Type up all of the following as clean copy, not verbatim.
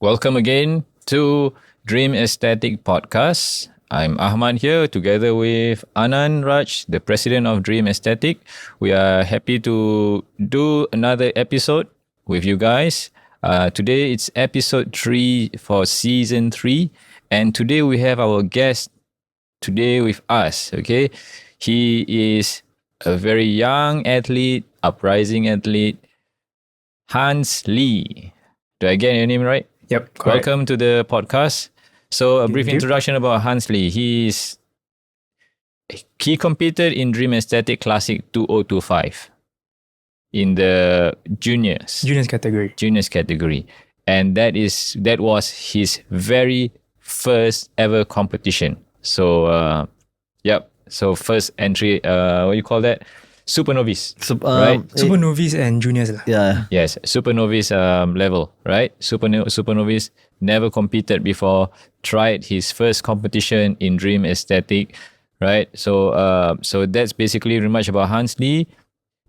Welcome again to Dream Aesthetic Podcast. I'm Ahmad here together with Anand Raj, the president of Dream Aesthetic. We are happy to do another episode with you guys. Today it's episode 3 for season 3. And today we have our guest today with us. Okay. He is a very young athlete, uprising athlete, Hans Lee. Do I get your name right? Yep. Correct. Welcome to the podcast. So a brief introduction about Hans Lee. He competed in Dream Aesthetic Classic 2025 in the juniors category. And that was his very first ever competition. So so first entry, what do you call that? Super novice, right? Super novice and juniors. Yeah. Yes, super novice level, right? Super novice, never competed before, tried his first competition in Dream Aesthetic, right? So that's basically very much about Hans Lee.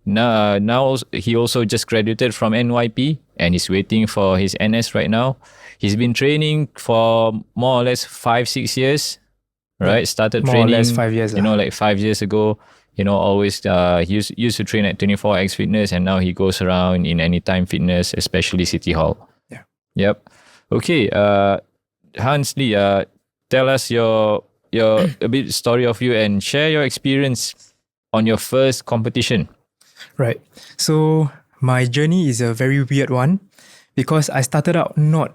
Now he also just graduated from NYP and he's waiting for his NS right now. He's been training for more or less 5-6 years, right? Started more training or less 5 years. like 5 years ago. Always he used to train at 24X Fitness, and now he goes around in Anytime Fitness, especially City Hall. Yeah. Yep. Okay. Hans Lee, tell us your a bit story of you and share your experience on your first competition. Right. So my journey is a very weird one because I started out not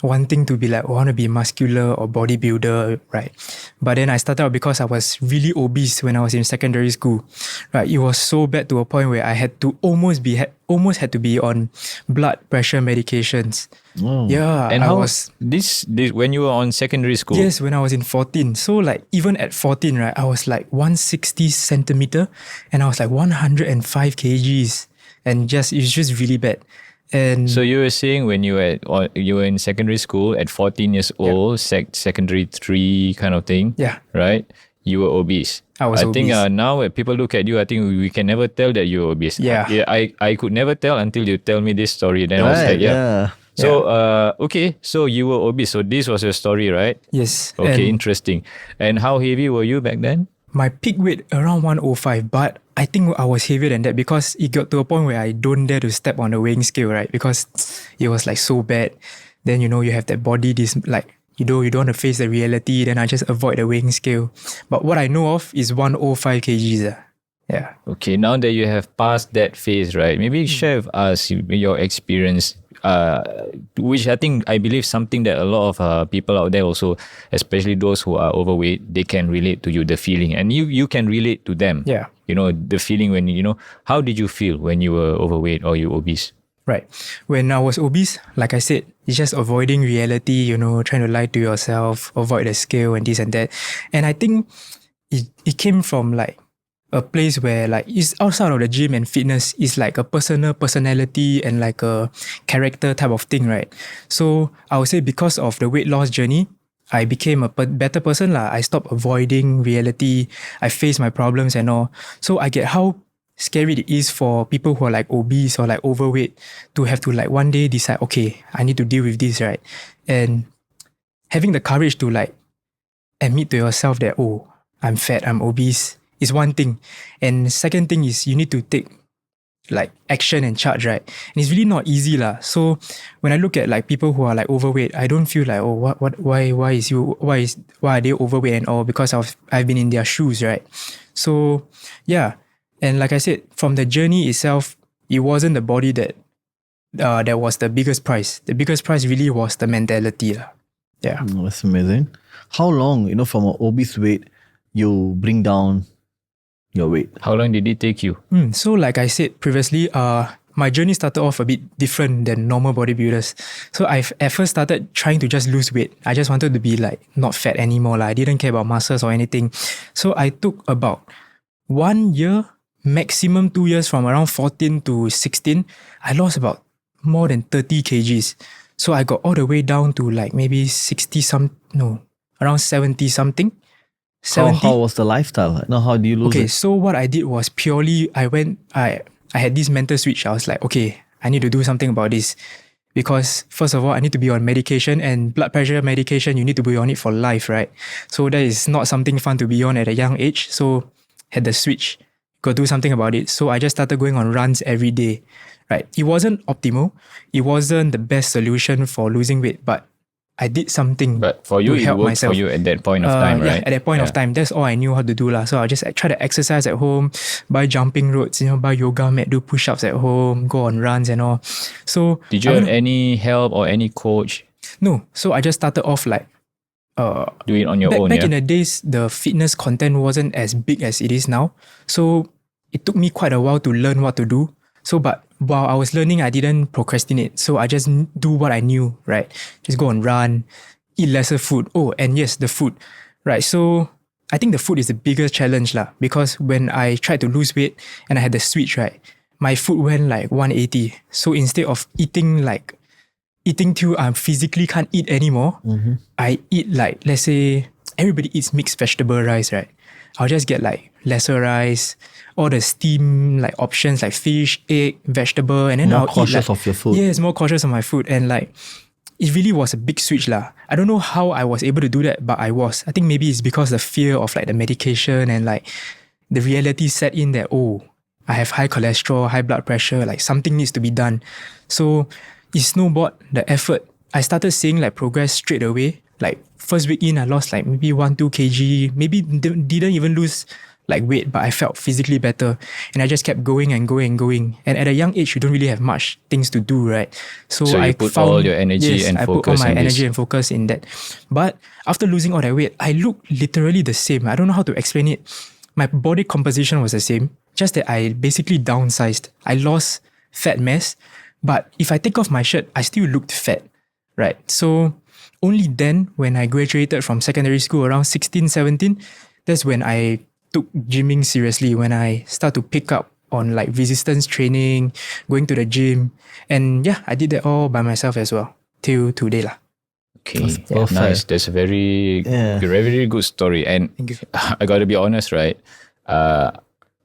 wanting to be like, I want to be muscular or bodybuilder, right? But then I started out because I was really obese when I was in secondary school, right? It was so bad to a point where I had to almost had to be on blood pressure medications. Oh. Yeah. And how was this when you were on secondary school? Yes, when I was in 14. So like even at 14, right, I was like 160 centimeter and I was like 105 kgs and it was just really bad. And so you were saying when you were in secondary school at 14 years old, secondary 3 kind of thing, yeah, right? You were obese. I was think obese. now when people look at you, I think we can never tell that you're obese. Yeah. I could never tell until you tell me this story. Then I was like, yeah. So, okay, so you were obese. So this was your story, right? Yes. Okay, And interesting. And how heavy were you back then? my peak weight around 105, but I think I was heavier than that because it got to a point where I don't dare to step on the weighing scale, right? Because it was like so bad. Then, you have that body, you don't want to face the reality. Then I just avoid the weighing scale. But what I know of is 105 kgs. Yeah. Okay, now that you have passed that phase, right? Maybe share with us your experience, which I believe something that a lot of people out there also, especially those who are overweight, they can relate to you, the feeling. And you can relate to them. Yeah. The feeling when, how did you feel when you were overweight or you obese? Right. When I was obese, like I said, it's just avoiding reality, trying to lie to yourself, avoid the scale and this and that. And I think it came from like a place where like it's outside of the gym and fitness is like a personality and like a character type of thing, right? So I would say because of the weight loss journey, I became a better person lah. I stopped avoiding reality. I faced my problems and all. So I get how scary it is for people who are like obese or like overweight to have to like one day decide, okay, I need to deal with this, right? And having the courage to like admit to yourself that, oh, I'm fat, I'm obese, is one thing. And second thing is you need to take like action and charge, right? And it's really not easy lah. So when I look at like people who are like overweight, I don't feel like, oh, why are they overweight and all, because I've been in their shoes, right? So yeah. And like I said, from the journey itself, it wasn't the body that was the biggest prize. The biggest prize really was the mentality lah. Yeah. That's amazing. How long, from an obese weight, you bring down your weight? How long did it take you? So like I said previously, my journey started off a bit different than normal bodybuilders. So I at first started trying to just lose weight. I just wanted to be like not fat anymore. I didn't care about muscles or anything. So I took about 1 year, maximum 2 years, from around 14 to 16. I lost about more than 30 kgs. So I got all the way down to like maybe around 70 something. 70. How was the lifestyle? How do you lose Okay, it? so what I did was purely, I had this mental switch. I was like, okay, I need to do something about this. because first of all, I need to be on medication, and blood pressure medication, you need to be on it for life, right? So that is not something fun to be on at a young age. So had the switch, got to do something about it. So I just started going on runs every day, right? It wasn't optimal. It wasn't the best solution for losing weight, but I did something. But for you, to it help worked myself. for you at that point of time, right? Yeah, at that point of time, that's all I knew how to do lah. So I just try to exercise at home, buy jumping ropes, buy yoga mat, do push-ups at home, go on runs and all. So Did you have any help or any coach? no, so I just started off like Do it on your own, back yeah? in the days, the fitness content wasn't as big as it is now. So it took me quite a while to learn what to do. So, but while I was learning, I didn't procrastinate. So I just do what I knew, right? Just go and run, eat lesser food. Oh, and yes, the food, right? So I think the food is the biggest challenge lah. Because when I tried to lose weight and I had the switch, right, my food went like 180. So instead of eating till I physically can't eat anymore, I eat like, let's say, everybody eats mixed vegetable rice, right? I'll just get like lesser rice, all the steam like options like fish, egg, vegetable, and then More I'll cautious eat like, of your food. Yes, more cautious of my food, and like it really was a big switch lah. I don't know how I was able to do that, but I was. I think maybe it's because the fear of like the medication and like the reality set in that, oh, I have high cholesterol, high blood pressure, like something needs to be done. So it snowballed the effort. I started seeing like progress straight away. Like first week in, I lost like maybe 1-2 kg, maybe didn't even lose like weight, but I felt physically better. And I just kept going and going and going. And at a young age, you don't really have much things to do, right? So you put all your energy and I put all focus my on energy this. and focus in that. But after losing all that weight, I looked literally the same. I don't know how to explain it. My body composition was the same, just that I basically downsized. I lost fat mass, but if I take off my shirt, I still looked fat, right? So only then, when I graduated from secondary school around 16, 17, that's when I took gymming seriously, when I start to pick up on like resistance training, going to the gym. And yeah, I did that all by myself as well, till today lah. Okay, That's perfect. nice. That's a very, very good story. And Thank you. I got to be honest, right?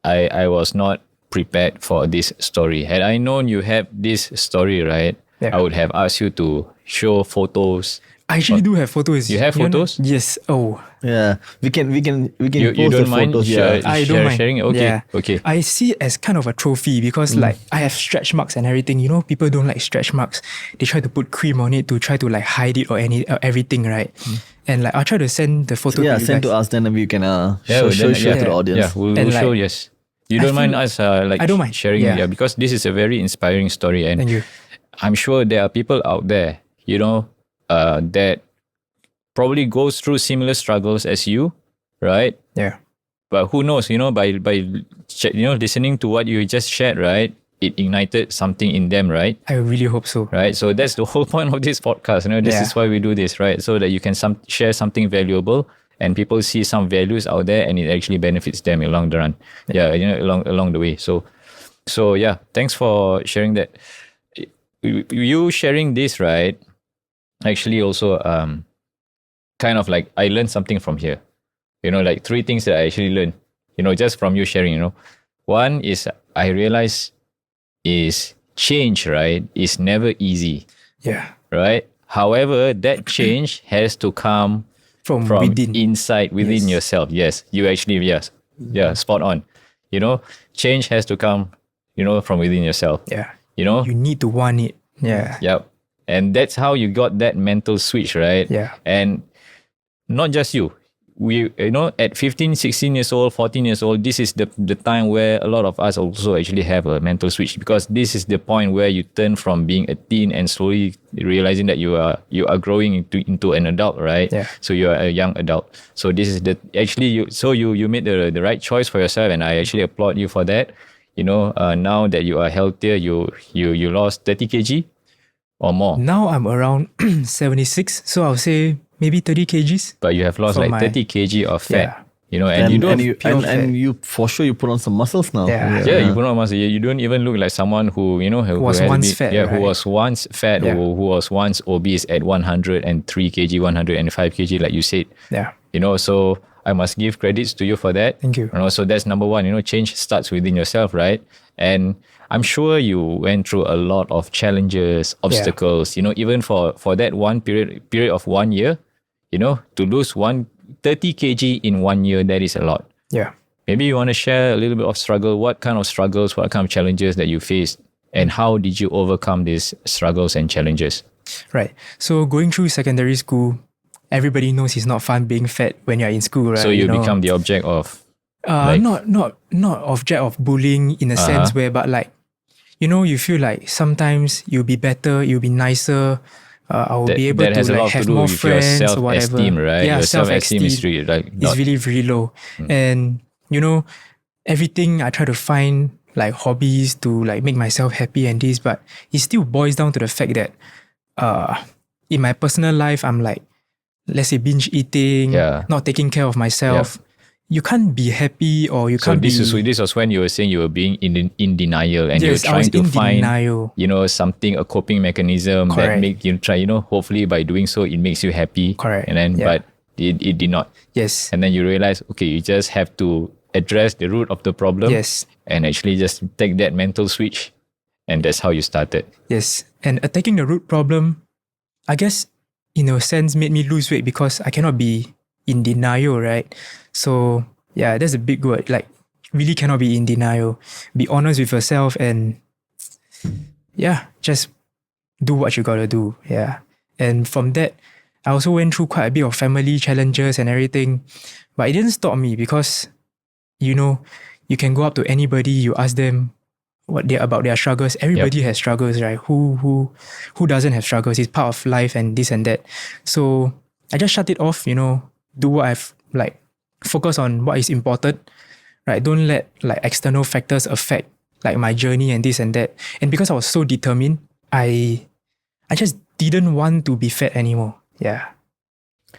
I was not prepared for this story. Had I known you have this story, right? Yeah. I would have asked you to show photos. I actually do have photos. You have photos? Yes. Oh, Yeah, we can You post don't the mind photos. Yeah, I don't mind. sharing it? Okay, Yeah. okay. I see it as kind of a trophy because like I have stretch marks and everything. You know, people don't like stretch marks. They try to put cream on it to try to like hide it or everything, right? And like I'll try to send the photo yeah. to you Send guys. to us, then we can Yeah, show then- to the audience. Yeah, we'll And show, like, yes. You I don't mind feel- us like I don't mind. sharing it, Yeah. because this is a very inspiring story, and Thank you. I'm sure there are people out there, that probably goes through similar struggles as you, right? Yeah. But who knows, by listening to what you just shared, right? It ignited something in them, right? I really hope so. Right. So that's the whole point of this podcast. This Yeah. is why we do this, right? So that you can share something valuable and people see some values out there and it actually benefits them along the run. Yeah, along the way. So yeah, thanks for sharing that. You sharing this, right? Actually also kind of like I learned something from here. Like 3 things that I actually learned, just from you sharing, One is I realized is change, right? Is never easy, Yeah. right? However, that change has to come From from within. inside, within Yes. yourself. Yes, you actually, yes. Yeah, spot on. Change has to come, from within yourself. Yeah. You You need to want it. Yeah. Yep. And that's how you got that mental switch, right? Yeah. And not just you. We, at 15, 16 years old, 14 years old, this is the time where a lot of us also actually have a mental switch, because this is the point where you turn from being a teen and slowly realizing that you are growing into an adult, right? Yeah. So you are a young adult. So this is you made the right choice for yourself, and I actually applaud you for that. Now that you are healthier, you lost 30 kg or more. Now I'm around 76, so I'll say maybe 30 kgs. But you have lost From like my- 30 kg of fat, and And, you don't. and you for sure you put on some muscles now. Yeah. Yeah, you put on muscle. You don't even look like someone who Was had once fat, who right? was once fat, Yeah. who was once obese at 103 kg, 105 kg, like you said. Yeah. So I must give credits to you for that. Thank you. And also that's number one, change starts within yourself, right? And I'm sure you went through a lot of challenges, obstacles, even for that one period of 1 year, to lose 30 kg in 1 year, that is a lot. Yeah. Maybe you want to share a little bit of struggle. What kind of struggles, what kind of challenges that you faced, and how did you overcome these struggles and challenges? Right. So going through secondary school, everybody knows it's not fun being fat when you're in school, right? So you become the object of not object of bullying in a sense where, but like, you feel like sometimes you'll be better, you'll be nicer. I will be able to like have more friends or whatever. Self-esteem, right? Yeah, your self-esteem is self-esteem really is really, really low. And everything I try to find like hobbies to like make myself happy and this, but it still boils down to the fact that in my personal life, I'm like, let's say binge eating, not taking care of myself. Yeah. You can't be happy or you can't this was when you were saying you were being in denial and you were Yes, I trying was to in find denial. something, a coping mechanism that Correct. make you try, hopefully by doing so it makes you happy. Correct. And then Yeah. but it did not. Yes. And then you realize, okay, you just have to address the root of the problem. Yes. And actually just take that mental switch, and that's how you started. Yes. And attacking the root problem, I guess, in a sense, made me lose weight because I cannot be in denial, right? So, yeah, that's a big word. Like, really cannot be in denial. Be honest with yourself and, yeah, just do what you gotta do. Yeah. And from that, I also went through quite a bit of family challenges and everything. But it didn't stop me because, you can go up to anybody, you ask them about their struggles. Everybody has struggles, right? Who doesn't have struggles? It's part of life and this and that. So I just shut it off, do what I've like focus on what is important, right? Don't let like external factors affect like my journey and this and that. And because I was so determined, I just didn't want to be fat anymore. Yeah.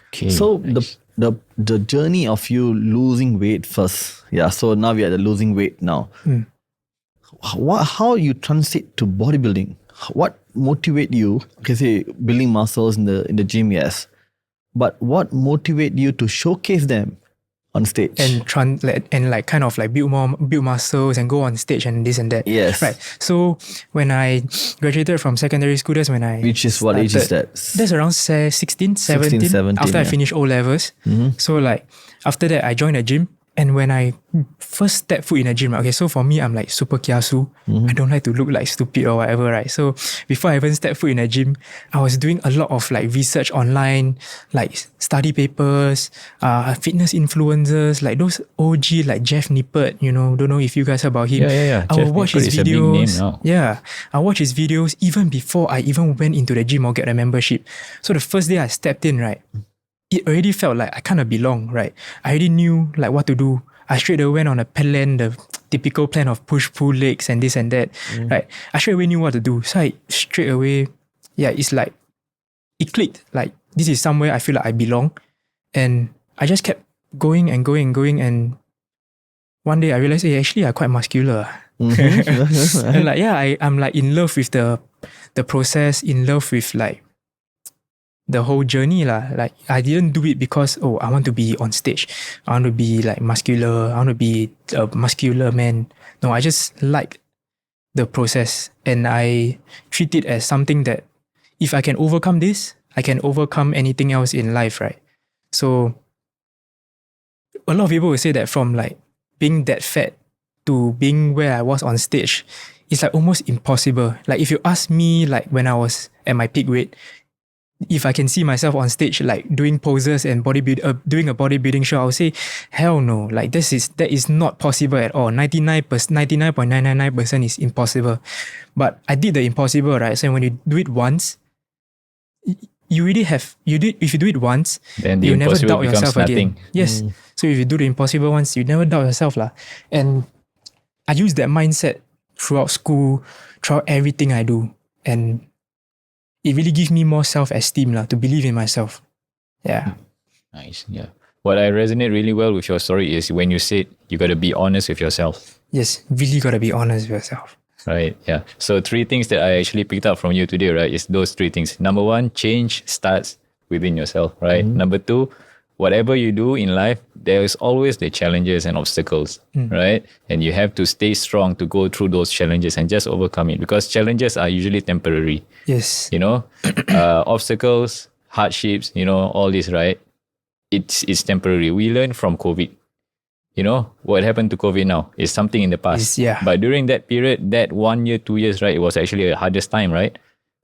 Okay. So nice. the journey of you losing weight first. Yeah. So now we are at the losing weight now. How you transit to bodybuilding? What motivate you? Okay, say building muscles in the gym, yes. But what motivate you to showcase them on stage? And kind of like build muscles and go on stage and this and that. Yes. Right. So when I graduated from secondary school, that's when I Which is what age is that? That's around 16, 17, 17, after I yeah. finished O-levels. So like after that, I joined a gym. And when I first stepped foot in a gym, okay, so for me, I'm like super kiasu. I don't like to look like stupid or whatever, right? So before I even stepped foot in a gym, I was doing a lot of like research online, like study papers, fitness influencers, like those OG like Jeff Nippert, don't know if you guys heard about him. Yeah. I Jeff will watch Nippert his is a big name videos. now. Yeah, I watch his videos even before I even went into the gym or get a membership. So the first day I stepped in, right, it already felt like I kind of belong, right? I already knew like what to do. I straight away went on a plan, the typical plan of push-pull legs and this and that, right? I straight away knew what to do. So I straight away, it's like, it clicked. Like, this is somewhere I feel like I belong. And I just kept going and going and going. And one day I realized, hey, actually I'm quite muscular. And like, I'm like in love with the process, in love with like the whole journey lah. Like I didn't do it because I want to be on stage, I want to be like muscular, I want to be a muscular man. No, I just like the process and I treat it as something that if I can overcome this, I can overcome anything else in life, right? So a lot of people will say that from like being that fat to being where I was on stage, it's like almost impossible. Like if you ask me like when I was at my peak weight, if I can see myself on stage like doing poses and doing a bodybuilding show, I would say, hell no. Like that is not possible at all. 99.999% is impossible. But I did the impossible, right? So when you do it once, you really have if you do it once, then the you never impossible doubt becomes yourself nothing. again. Yes. So if you do the impossible once, you never doubt yourself lah. And I use that mindset throughout school, throughout everything I do. And it really gives me more self-esteem to believe in myself. Yeah. Nice. Yeah. What I resonate really well with your story is when you said you got to be honest with yourself. Yes, really got to be honest with yourself. Right. Yeah. So 3 things that I actually picked up from you today, right, is those 3 things. Number 1, change starts within yourself, right? Number 2, whatever you do in life, there's always the challenges and obstacles, right? And you have to stay strong to go through those challenges and just overcome it, because challenges are usually temporary. Yes. Obstacles, hardships, all this, right? It's temporary. We learn from COVID. What happened to COVID now is something in the past. Yeah. But during that period, that 1 year, 2 years, right, it was actually the hardest time, right?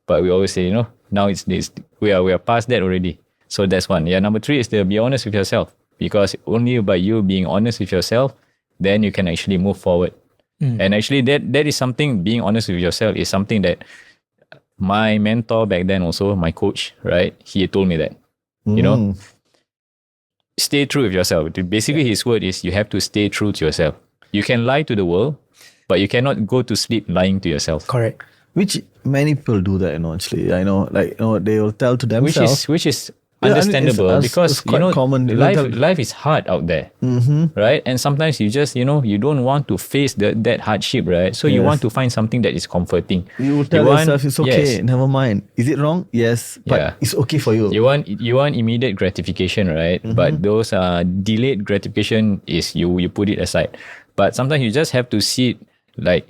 But we always say, now it's this. We are past that already. So that's one. Yeah. Number 3 is to be honest with yourself, because only by you being honest with yourself, then you can actually move forward. And actually, that is something. Being honest with yourself is something that my mentor back then, also my coach, right? He told me that, stay true with yourself. Basically, his word is you have to stay true to yourself. You can lie to the world, but you cannot go to sleep lying to yourself. Correct. Which many people do that, actually. I know, they will tell to themselves. Which is understandable, because it's quite common. Life is hard out there, right? And sometimes you just you don't want to face that hardship, right? So you want to find something that is comforting. You tell yourself it's okay, never mind. Is it wrong? Yes, but it's okay for you. You want immediate gratification, right? But those delayed gratification is you put it aside. But sometimes you just have to see it, like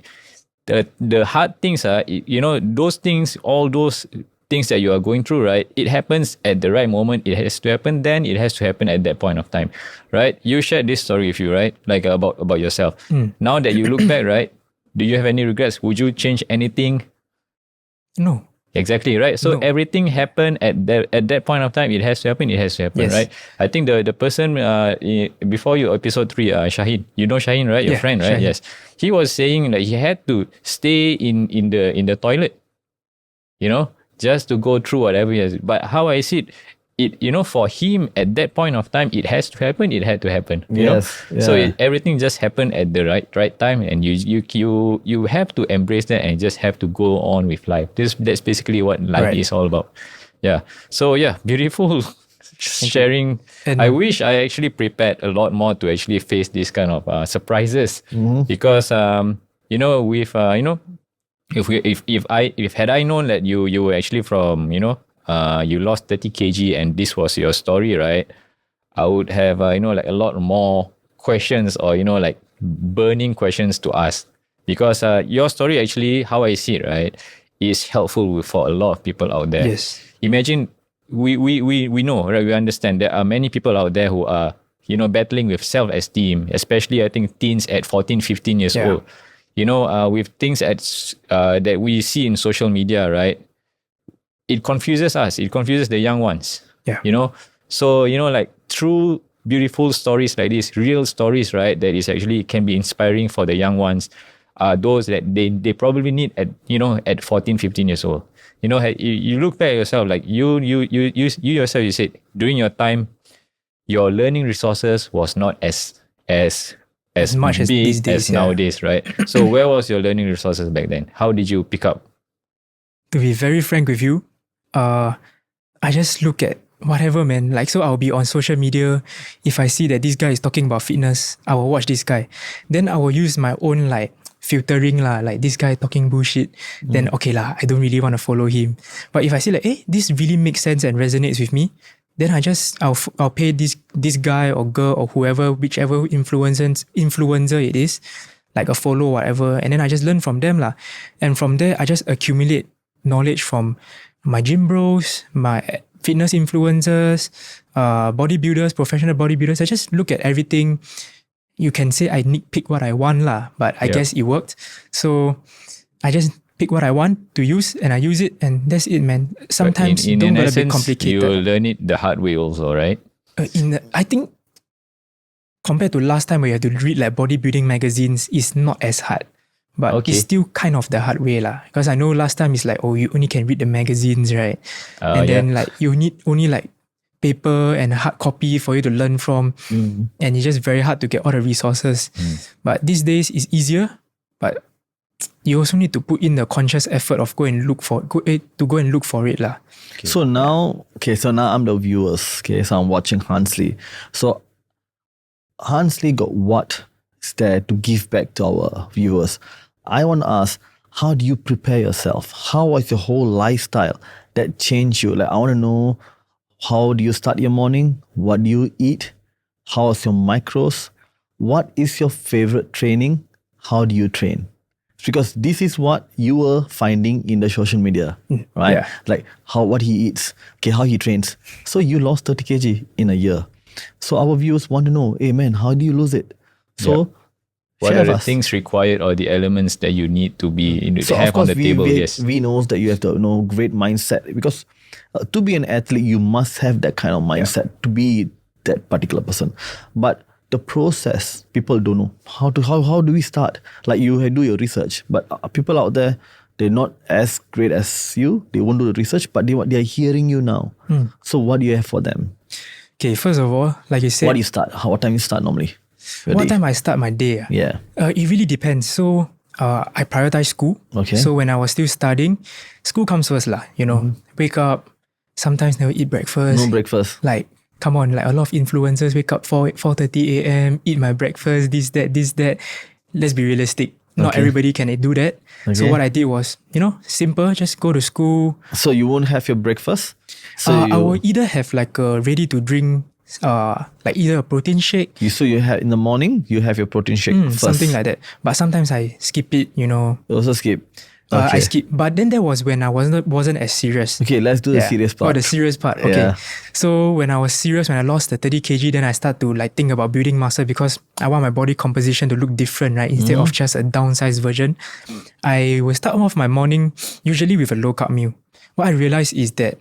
the hard things are those things, all those things that you are going through, right? It happens at the right moment. It has to happen then. It has to happen at that point of time, right? You shared this story with you, right? Like about yourself. Now that you look back, right? Do you have any regrets? Would you change anything? No. Exactly, right? So everything happened at that point of time. It has to happen. It has to happen, Yes. right? I think the person before you, episode 3, Shaheen. You know Shaheen, right? Your friend, right? Shaheen. Yes. He was saying that he had to stay in the toilet, just to go through whatever he has. But how I see it, for him at that point of time, it has to happen. It had to happen. So everything just happened at the right time, and you have to embrace that and just have to go on with life. That's basically what life is all about. Yeah. So beautiful sharing. And I wish I actually prepared a lot more to actually face this kind of surprises, because with if had I known that you were actually from you lost 30 kg and this was your story, right? I would have a lot more questions, or like burning questions to ask, because your story actually, how I see it, right, is helpful for a lot of people out there. Yes. Imagine we know, right? We understand there are many people out there who are battling with self-esteem, especially I think teens at 14, 15 years old. With things that we see in social media, right? It confuses us. It confuses the young ones. Yeah. So, like through beautiful stories like this, real stories, right? That is actually can be inspiring for the young ones. Those that they probably need at 14, 15 years old. You look back at yourself, like you yourself, you said during your time, your learning resources was not as much as big these days, nowadays, right? So where was your learning resources back then? How did you pick up? To be very frank with you, I just look at whatever, man. Like, so I'll be on social media. If I see that this guy is talking about fitness, I will watch this guy. Then I will use my own filtering like this guy talking bullshit. Then okay I don't really want to follow him. But if I see this really makes sense and resonates with me, then I'll pay this guy or girl or whoever, whichever influencer it is, like a follow or whatever, and then I just learn from them . And from there I just accumulate knowledge from my gym bros, my fitness influencers, bodybuilders, professional bodybuilders. I just look at everything. You can say I nitpick what I want but I guess it worked. So I just pick what I want to use and I use it, and that's it, man. Sometimes in don't gotta be essence, complicated. you learn it the hard way also, right? I think compared to last time where you had to read bodybuilding magazines, it's not as hard. But it's still kind of the hard way because I know last time it's you only can read the magazines, right? And then you need only paper and hard copy for you to learn from, and it's just very hard to get all the resources. But these days it's easier, but you also need to put in the conscious effort of go and look for it . Okay. So now I'm the viewers. Okay, so I'm watching Hans Lee. So Hans Lee got what is there to give back to our viewers? I want to ask, how do you prepare yourself? How was your whole lifestyle that changed you? I want to know, how do you start your morning? What do you eat? How was your macros? What is your favorite training? How do you train? Because this is what you were finding in the social media, right? Yeah. Like what he eats, okay, how he trains. So you lost 30 kg in a year. So our viewers want to know, hey man, how do you lose it? So what share are the with us. things required or the elements that you need to be to So have of course on the table? Yes. we know that you have to know great mindset, because to be an athlete you must have that kind of mindset to be that particular person. But the process, people don't know how do we start. Like you do your research, but people out there, they're not as great as you. They won't do the research, but they are hearing you now. So what do you have for them? Okay, first of all, like you said, What do you start? What time you start normally? Your what day? time I start my day? Yeah. It really depends. So I prioritize school. Okay. So when I was still studying, school comes first lah. Wake up, sometimes never eat breakfast. No breakfast. Like, come on, like a lot of influencers wake up 4:30 a.m., eat my breakfast, this, that. Let's be realistic. Not Okay. everybody can do that. So Okay. what I did was, simple, just go to school. So you won't have your breakfast? So I will either have like a ready to drink, like either a protein shake, you have in the morning, you have your protein shake first. something like that. But sometimes I skip it, You also skip. I skip. But then that was when I wasn't as serious. Okay, let's do the serious part. Oh, the serious part. Okay. Yeah. So when I was serious, when I lost the 30 kg, then I start to like think about building muscle, because I want my body composition to look different, right? Instead of just a downsized version. I will start off my morning usually with a low carb meal. What I realized is that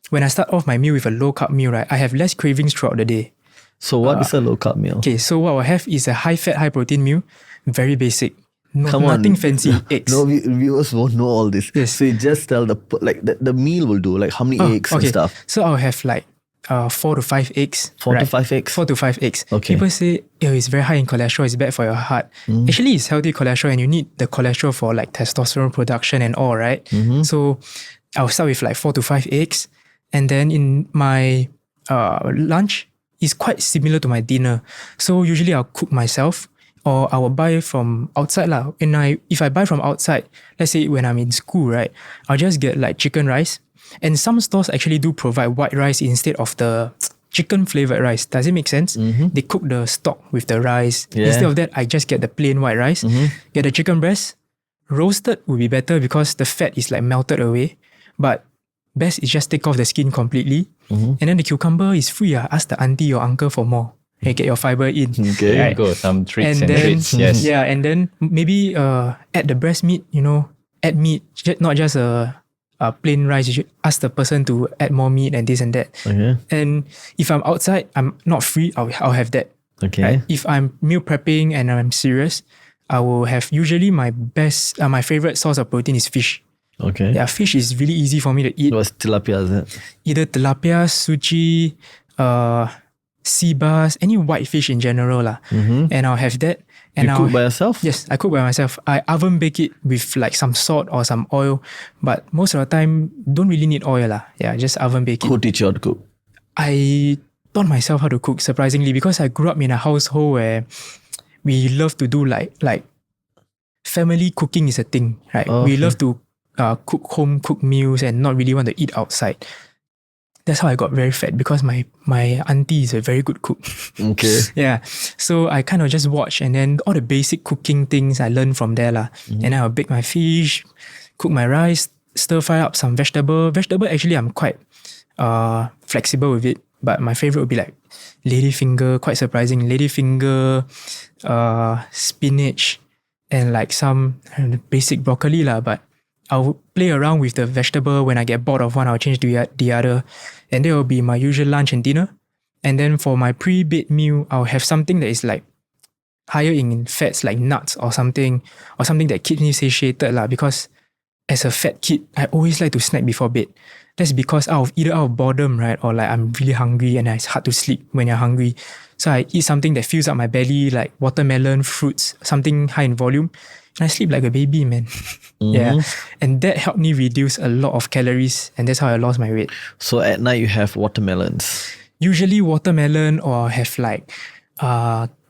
when I start off my meal with a low carb meal, right, I have less cravings throughout the day. So what is a low carb meal? Okay, so what I'll have is a high fat, high protein meal. Very basic. No, Come on. nothing fancy. Eggs. No, viewers won't know all this. Yes. So you just tell the meal will do, like how many eggs and stuff. So I'll have like 4 to 5 eggs. 4 to 5 eggs? 4 to 5 eggs. Okay. People say, it's very high in cholesterol, it's bad for your heart. Actually, it's healthy cholesterol, and you need the cholesterol for like testosterone production and all, right? So I'll start with like 4 to 5 eggs. And then in my lunch, it's quite similar to my dinner. So usually I'll cook myself, or I will buy from outside lah. If I buy from outside, let's say when I'm in school, right, I'll just get like chicken rice. And some stores actually do provide white rice instead of the chicken flavored rice. Does it make sense? They cook the stock with the rice. Yeah. Instead of that, I just get the plain white rice. Get the chicken breast. Roasted would be better because the fat is like melted away. But best is just take off the skin completely. And then the cucumber is free. Ask the auntie or uncle for more. Hey, get your fiber in. Okay. There you go. Some tricks and then, treats. Yes. Yeah, and then maybe add the breast meat, add meat, not just a plain rice. You should ask the person to add more meat and this and that. Okay. And if I'm outside, I'm not free, I'll have that. Okay. Right? If I'm meal prepping and I'm serious, I will have usually my favorite source of protein is fish. Okay. Yeah, fish is really easy for me to eat. What's tilapia, is it? Either tilapia, sushi, sea bass, any white fish in general lah. And I'll have that. And You cook by yourself? Yes, I cook by myself. I oven bake it with like some salt or some oil, but most of the time don't really need oil lah. Yeah, just oven bake it. Who teach you how to cook? I taught myself how to cook, surprisingly, because I grew up in a household where we love to do like family cooking is a thing, right? We Okay. love to cook home cooked meals and not really want to eat outside. That's how I got very fat, because my auntie is a very good cook. Okay. Yeah. So I kind of just watch, and then all the basic cooking things I learned from there lah. And then I'll bake my fish, cook my rice, stir fry up some vegetable. Vegetable, actually I'm quite flexible with it. But my favorite would be like ladyfinger, quite surprising. Ladyfinger, spinach, and like some basic broccoli lah. But I'll play around with the vegetable. When I get bored of one, I'll change to the other. And that will be my usual lunch and dinner. And then for my pre-bed meal, I'll have something that is like higher in fats, like nuts or something that keeps me satiated lah. Because as a fat kid, I always like to snack before bed. That's because either out of boredom, right? Or like I'm really hungry and it's hard to sleep when you're hungry. So I eat something that fills up my belly, like watermelon, fruits, something high in volume. And I sleep like a baby, man. Yeah. And that helped me reduce a lot of calories. And that's how I lost my weight. So at night you have watermelons. Usually watermelon, or have like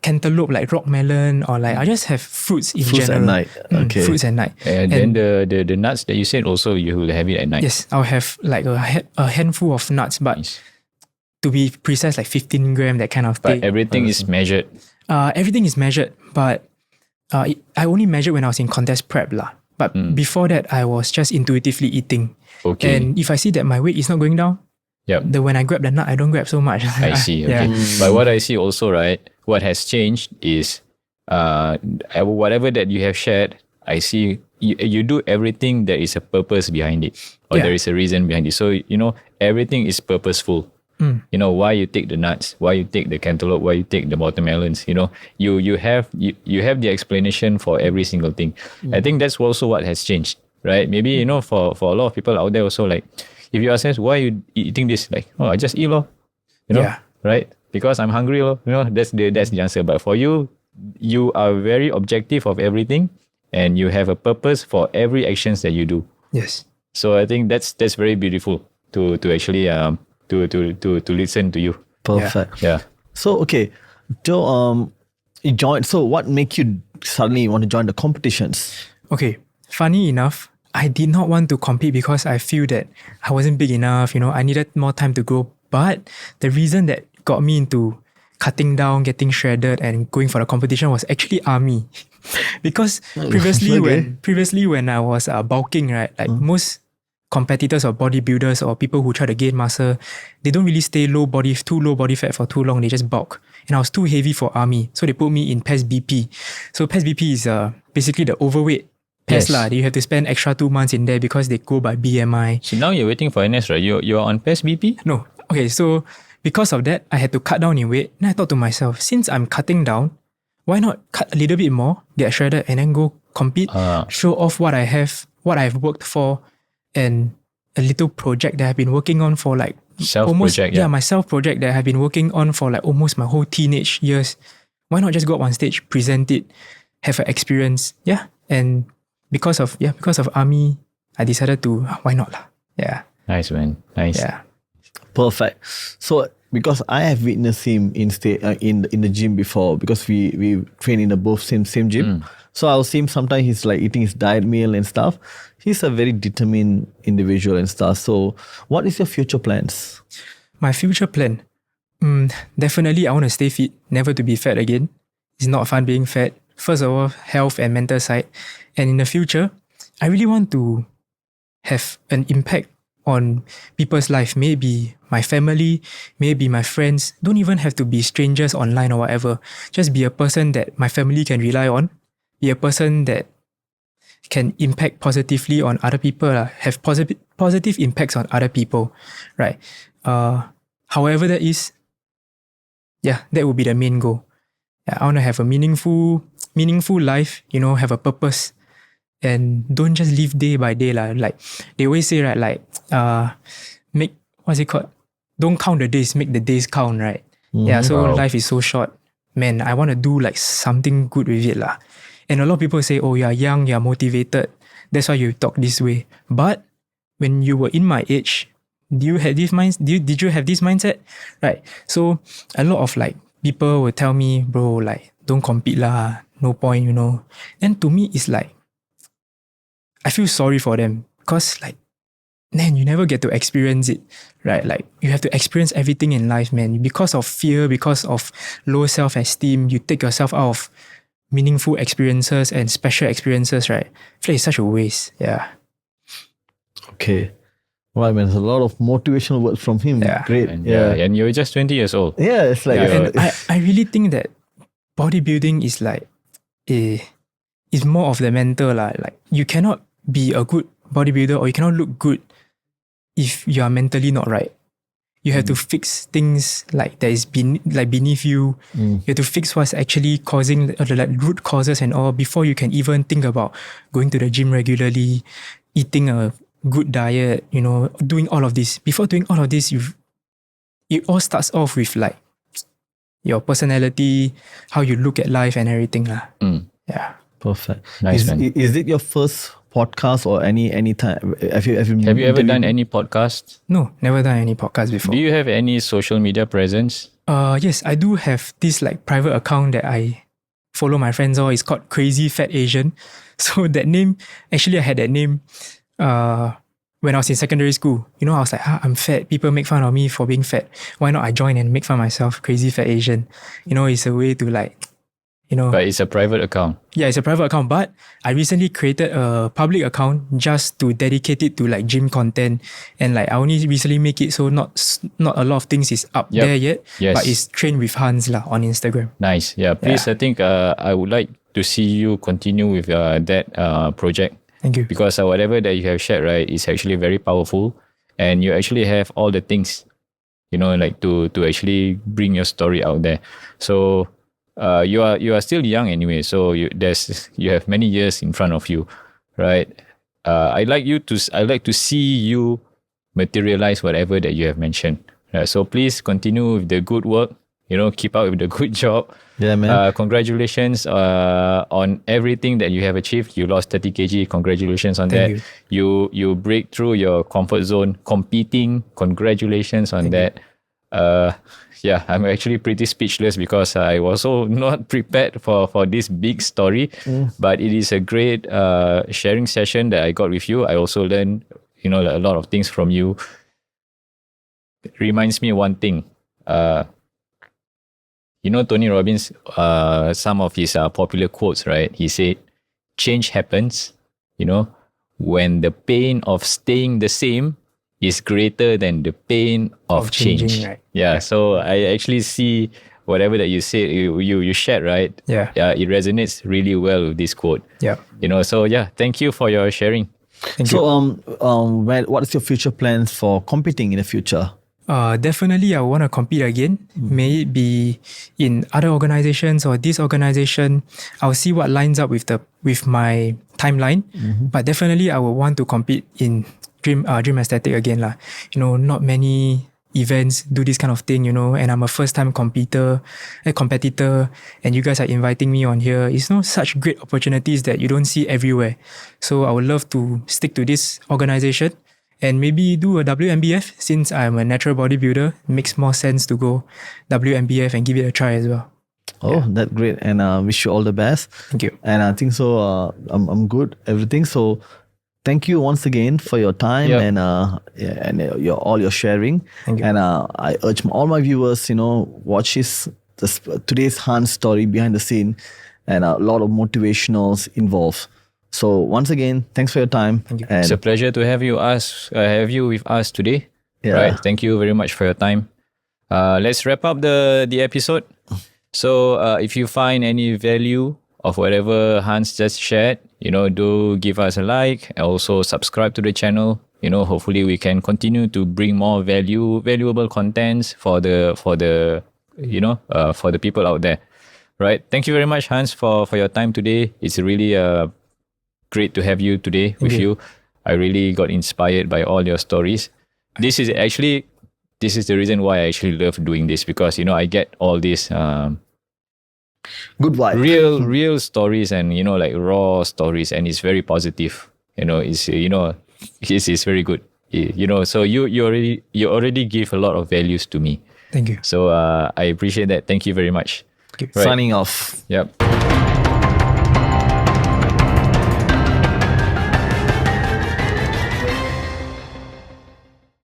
cantaloupe, like rock melon, or like I just have fruits in Fruits general. at night. Okay. Fruits at night. And then the nuts that you said also, you will have it at night. Yes, I'll have like a handful of nuts, but Nice. to be precise, like 15 gram, that kind of But thing. everything is measured. Everything is measured, but I only measured when I was in contest prep lah. But before that, I was just intuitively eating. Okay. And if I see that my weight is not going down, Yep. when I grab the nut, I don't grab so much. I see. Okay. Yeah. But what I see also, right, what has changed is whatever that you have shared, I see you do everything, there is a purpose behind it, or there is a reason behind it. So, everything is purposeful. Why you take the nuts, why you take the cantaloupe, why you take the watermelons, you have the explanation for every single thing. I think that's also what has changed, right? Maybe, for a lot of people out there also, like, if you ask us, why you eating this? Like, oh, I just eat, lor. Right? Because I'm hungry, lor. That's the answer. But for you, you are very objective of everything, and you have a purpose for every actions that you do. Yes. So I think that's very beautiful to actually to listen to you. Perfect. Yeah. So okay, Joe, you joined. So what make you suddenly want to join the competitions? Okay. Funny enough, I did not want to compete because I feel that I wasn't big enough. I needed more time to grow. But the reason that got me into cutting down, getting shredded, and going for the competition was actually army. Because previously when I was bulking, right, like most competitors or bodybuilders or people who try to gain muscle, they don't really stay too low body fat for too long. They just bulk. And I was too heavy for army, so they put me in PES BP. So PES BP is basically the overweight PES lah. You have to spend extra 2 months in there because they go by BMI. So now you're waiting for NS, right? You're on PES BP? No. Okay, so because of that, I had to cut down in weight. And I thought to myself, since I'm cutting down, why not cut a little bit more, get shredded, and then go compete, show off what I have, what I've worked for, and a little project that I've been working on for like Self-project, my self project that I've been working on for like almost my whole teenage years. Why not just go up on stage, present it, have an experience? Yeah. And because of army, I decided to why not lah. Yeah. Nice, man. Nice. Yeah. Perfect. So because I have witnessed him in the gym before, because we train in the both same gym. So I'll see him sometimes. He's like eating his diet meal and stuff. He's a very determined individual and stuff. So what is your future plans? My future plan, definitely I want to stay fit, never to be fat again. It's not fun being fat. First of all, health and mental side. And in the future, I really want to have an impact on people's life. Maybe my family, maybe my friends. Don't even have to be strangers online or whatever. Just be a person that my family can rely on. Be a person that can impact positively on other people. Have positive impacts on other people. Right. However that is, that would be the main goal. Yeah, I want to have a meaningful life, have a purpose. And don't just live day by day. Like they always say, right, like what's it called? Don't count the days, make the days count, right? Yeah, so life is so short. Man, I want to do like something good with it. And a lot of people say, oh, you're young, you're motivated. That's why you talk this way. But when you were in my age, did you have this mindset? Right. So a lot of like people will tell me, bro, like don't compete lah, no point, And to me, it's like, I feel sorry for them because like, man, you never get to experience it, right? Like you have to experience everything in life, man. Because of fear, because of low self-esteem, you take yourself out of meaningful experiences and special experiences, right? I feel like it's such a waste. Yeah. Okay. Right, man. There's a lot of motivational words from him. Yeah. Great. And you're just 20 years old. Yeah, it's like... And I really think that bodybuilding is like is more of the mental. Like you cannot be a good bodybuilder or you cannot look good if you are mentally not right. You have to fix things like that is beneath you. You have to fix what's actually causing the root causes and all before you can even think about going to the gym regularly, eating a good diet, doing all of this. Before doing all of this, it all starts off with like your personality, how you look at life and everything. Yeah. Perfect. Nice, man. Is it your first podcast or any time? Have you ever done any podcast? No, never done any podcast before. Do you have any social media presence? Yes, I do have this like private account that I follow my friends on. It's called Crazy Fat Asian. So that name, actually I had that name when I was in secondary school. You know, I was like, I'm fat. People make fun of me for being fat. Why not I join and make fun of myself? Crazy fat Asian. You know, it's a way to like, you know. But it's a private account. Yeah, it's a private account, but I recently created a public account just to dedicate it to like gym content, and like I only recently make it so not a lot of things is up Yep. there yet, Yes. but it's Train with Hans lah on Instagram. Nice. Yeah. Please, Yeah. I think I would like to see you continue with that project. Thank you. Because whatever that you have shared, right, is actually very powerful, and you actually have all the things, you know, like to actually bring your story out there. So you are still young anyway, so you have many years in front of you, right? I like to see you materialize whatever that you have mentioned. So please continue with the good work. You know, keep up with the good job. Yeah, man. Congratulations on everything that you have achieved. You lost 30 kg. Congratulations on Thank that. You break through your comfort zone competing. Congratulations on that. Yeah, I'm actually pretty speechless because I was also not prepared for this big story. But it is a great sharing session that I got with you. I also learned, you know, a lot of things from you. It reminds me of one thing. You know, Tony Robbins, some of his popular quotes, right? He said, change happens, you know, when the pain of staying the same is greater than the pain of changing, change. right? Yeah. So I actually see whatever that you said, you shared, right? Yeah. It resonates really well with this quote. Yeah. You know, so yeah, thank you for your sharing. Thank you. What is your future plans for competing in the future? Definitely, I want to compete again. May it be in other organizations or this organization. I'll see what lines up with my timeline. But definitely, I will want to compete in Dream Aesthetic again lah. You know, not many events do this kind of thing. You know, and I'm a first-time competitor, and you guys are inviting me on here. It's not such great opportunities that you don't see everywhere. So I would love to stick to this organization. And maybe do a WMBF since I'm a natural bodybuilder. It makes more sense to go WMBF and give it a try as well. Oh, that's great. And wish you all the best. Thank you. And I think so. I'm good. Everything. So, thank you once again for your time Yep. and all your sharing. Thank you. And I urge all my viewers, you know, watch today's Hans story behind the scene, and a lot of motivationals involved. So once again, thanks for your time. Thank you. And It's a pleasure to have you with us today. Yeah. Right. Thank you very much for your time. Let's wrap up the episode. So if you find any value of whatever Hans just shared, you know, do give us a like and also subscribe to the channel. You know, hopefully we can continue to bring more valuable contents for the people out there. Right. Thank you very much, Hans, for your time today. It's really great to have you today with you. I really got inspired by all your stories. This is the reason why I actually love doing this, because, you know, I get all these good vibe. real stories and, you know, like raw stories, and it's very positive. You know, it's very good. You know, so you already give a lot of values to me. Thank you. So I appreciate that. Thank you very much. Thank you. Signing off. Yep.